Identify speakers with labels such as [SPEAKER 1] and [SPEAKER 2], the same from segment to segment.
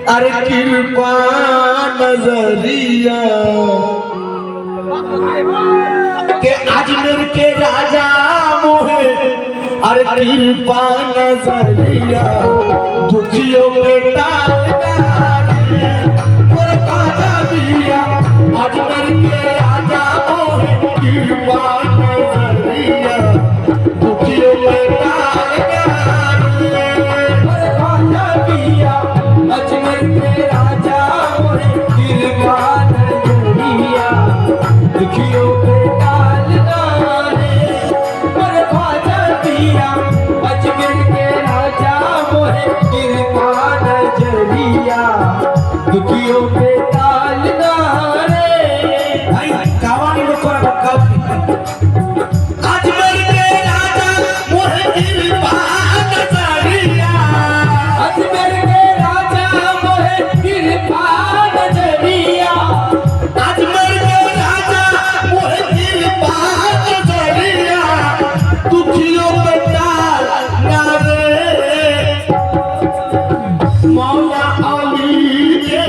[SPEAKER 1] अरे कृपा नजरिया के अजमेर के राजा मोहे अरे कृपा नजरिया दुखियों बेटा अजमेर के राजा मोहे कृपा नजरिया दुखियों बेटा अजमेर के राजा मोहे कृपा नजरिया दुखियों बेटा अजमेर के राजा मोहे कृपा नजरिया दुखियों पे डालना रे भाई गावानी लोग को अजमेर के राजा मोहे कृपा नजरिया अजमेर के राजा मोहे कृपा नजरिया अजमेर के राजा मोहे कृपा नजरिया दुखियों पे डालना रे मौला अली के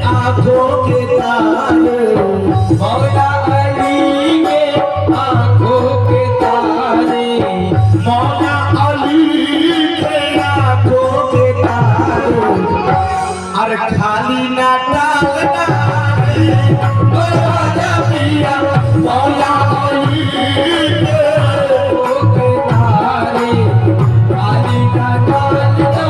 [SPEAKER 1] आंखों के तारे मौला अली के आंखों के तारे मौला अली के आंखों के तारे अरे खाली ना डालना राजा पिया मौला अली के आंखों के तारे खाली ना डालना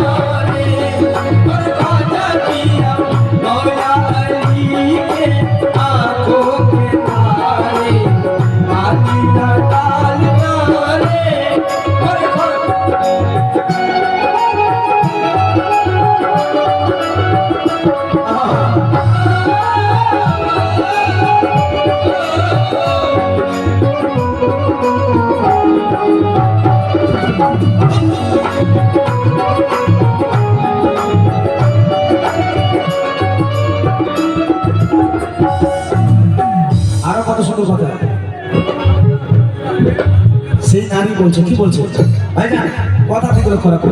[SPEAKER 1] সেই নারী বলছে কি বলছে ভাই না কথা থেকে লক্ষ্য রাখো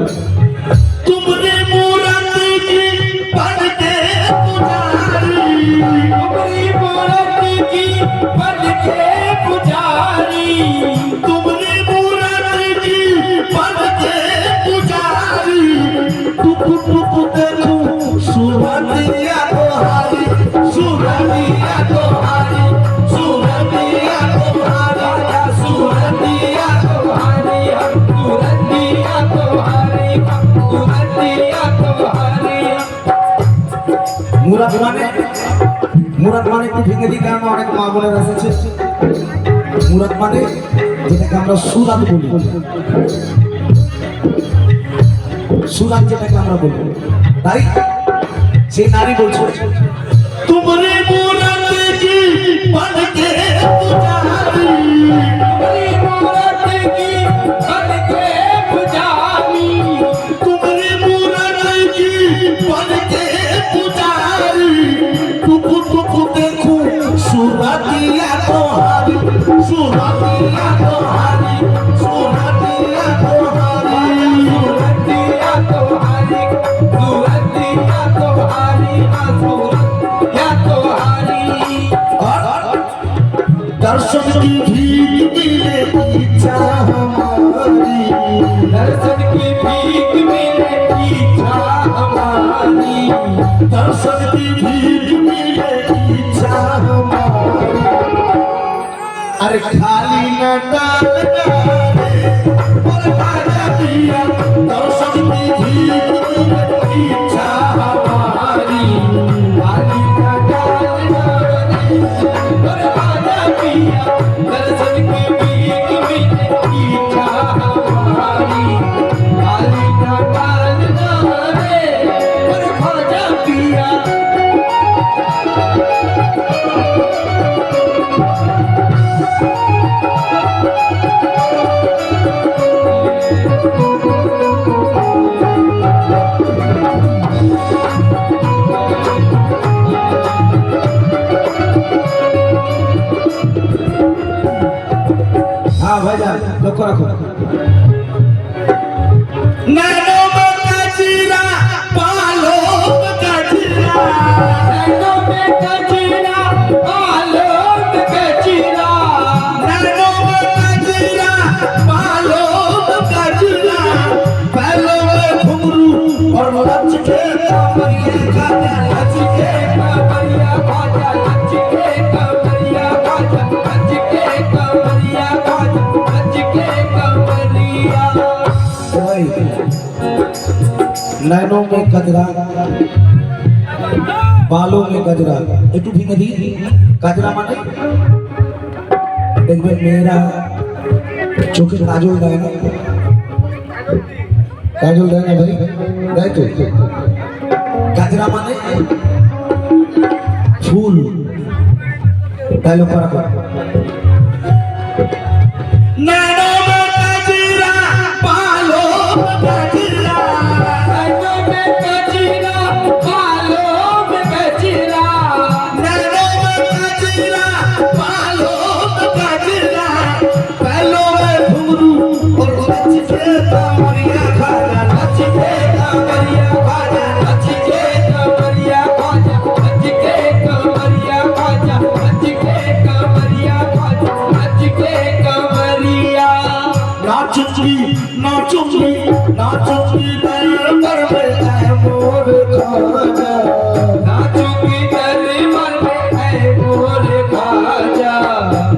[SPEAKER 1] तुमने मूरत की बनके पुजारी तुमने मूरत की बनके पुजारी तुमने मूरत की बनके पुजारी टुक टुक देखो सुरतिया तोहारी सुरतिया तोहारी सुरतिया तोहारी सुरतिया तोहारी सुरतिया तोहारी सुरतिया तोहारी मुराद माने একটু ভেঙে দিই কারণ অনেক মা বোনেরা এসেছে মুরাদ মানে যেটাকে আমরা সুরাত বলি সুরাত যেটাকে আমরা বলি তাই সেই নারী বলছে तुमने मूरत की बनके पुजारी तुमने मूरत की बनके पुजारी तुमने मूरत की बनके पुजारी टुक टुक देखो सुरतिया तोहारी सुरतिया तोहारी सुरतिया तोहारी सुरतिया तोहारी सुरतिया तोहारी दर्शन की भीख मिले इच्छा हमारी दर्शन की भीख मिले इच्छा हमारी दर्शन की भीख मिले इच्छा हमारी अरे खाली न डालना और राजा पिया दर्शन की भीख मिले इच्छा हमारी खाली न डालना दर्शन की भीख मिले इच्छा हमारी खाली ना डालना रे और खाजा पिया हाँ भाई जान लक्ष्य रखो नैनो का जीरा पालो का और लच के कमरिया खाजा लच के कमरिया खाजा लच के कमरिया खाजा लच के कमरिया खाजा लच के कमरिया। नैनों में गजरा बालों में गजरा একটু ভেঙে দিই गजरा মানে দেখবেন মেয়েরা চোখে কাজল দেয় না কাজল দেয় না ভাই দেয় তো गजरा মানে ফুল ডায়লগ করা হয় नैनों में गजरा बालों में गजरा नैनों में गजरा बालों में गजरा नैनों में गजरा बालों में गजरा बालों में घुंघरू और लच के कमरिया खाजा लच के कमरिया खाजा लच के कमरिया खाजा लच के कमरिया खाजा लच के कमरिया खाजा लच के कमरिया। नाचूंगी नाचूंगी नाचूंगी दरबार में ऐ मोर खाजा नाचूंगी दरबार में ऐ मोर खाजा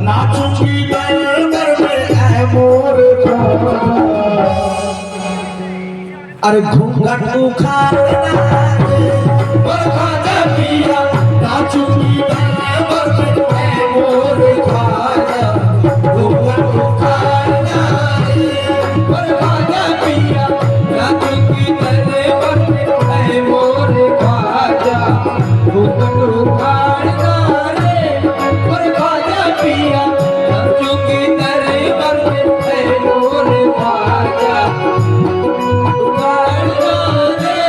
[SPEAKER 1] नाचूंगी दरबार में ऐ मोर खाजा। अरे घूंघट उखाड़ना मोर खाजा पिया नाचूंगी दरबार में ऐ मोर खाजा घूंघट उखाड़ना मोर खाजा पिया नाचूंगी दरबार में ऐ मोर खाजा घूंघट उखाड़ना रे मोर खाजा पिया नाचूंगी दरबार में ऐ मोर खाजा उखाड़ना रे।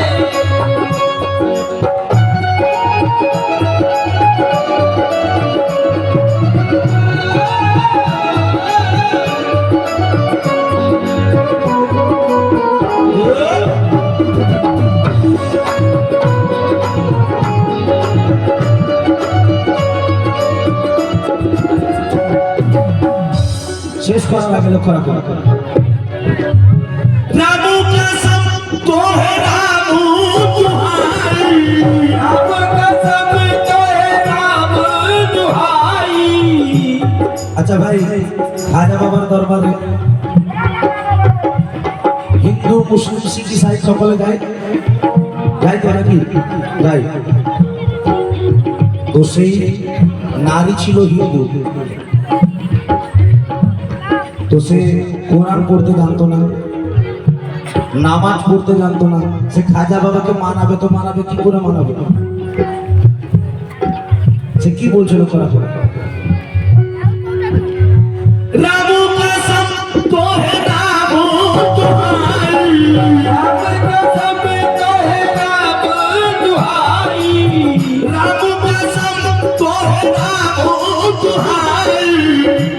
[SPEAKER 1] शेष करा लगे लक्ष्य रखो रामू कसम तो है रामू दुहाई राम कसम तो है राम दुहाई। अच्छा भाई खाजा बाबार दरबारे हिंदू मुस्लिम सिख ईसाई সকলে যায় যায় তো নাকি যায় তো সেই নারী ছিল হিন্দু तो से কোরআন পড়তে জানতো না নামাজ পড়তে জানতো না সে খাজা বাবাকে মানাবে তো মানাবে কি করে মানাবে সে কি বলছিল করা রামু কসম তো হে রামু দুহাই রাম কসম তো হে রাম দুহাই রামু কসম তো হে রামু दुहाई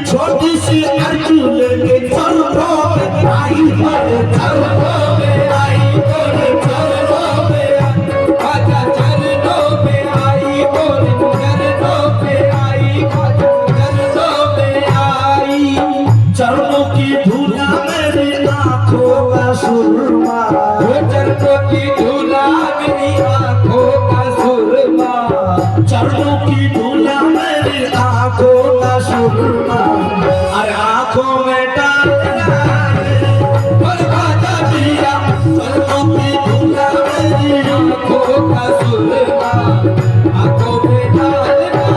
[SPEAKER 1] छोटी सी अर्जुन के चरणों में आई चरणों में आई चरणों में खाजा चरणों में आई चरणों में आई खाजा चरणों में आई चरणों की धूला मेरी आंखों का सुरमा चरणों की धूला मेरी आंखों का सुरमा चरणों की धूला मेरी आंखों का सुरमा अरे आंखों में डालना पर खाजा पिया चरणों की धूला मेरी आंखों का सुरमा आंखों में डालना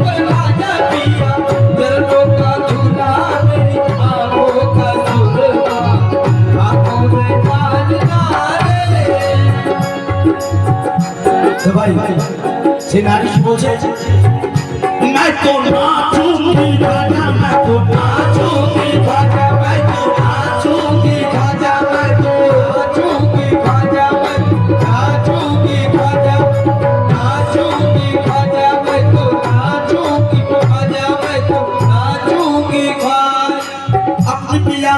[SPEAKER 1] पर खाजा पिया चरणों का धूला मेरी आंखों का सुरमा आंखों में डालना तो भाई से नारी बोले मैं तो नाचूंगी खाजा मैं तो नाचूंगी खाजा मैं तो नाचूंगी खाजा मैं तो नाचूंगी खाजा मैं नाचूंगी खाजा नाचूंगी खाजा मैं तो नाचूंगी खाजा मैं तो नाचूंगी खाजा। अपनी पिया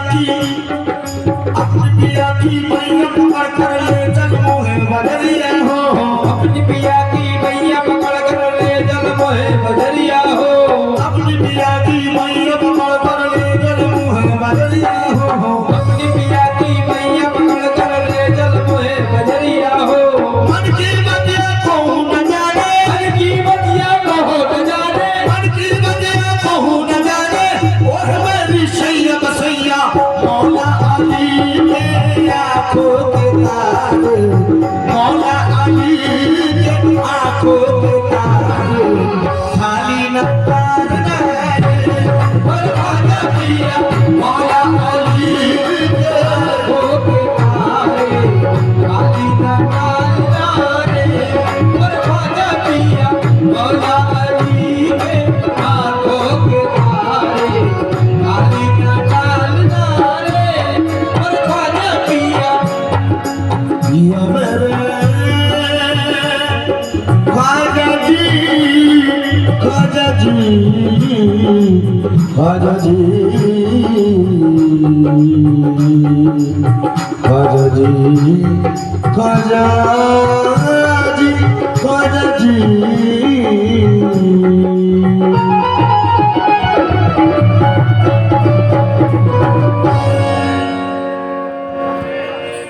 [SPEAKER 1] की मैया पकड़ कर ले चल मोहे बदरिया हो अपनी पिया की मैया पकड़ कर ले चल मोहे बदरिया हो अपनी पिया की मैया पकड़ कर ले चल मोहे बदरिया हो अपनी पिया की मैया पकड़ कर ले चल मोहे ख्वाजा जी ख्वाजा जी ख्वाजा जी ख्वाजा जी ख्वाजा जी ख्वाजा जी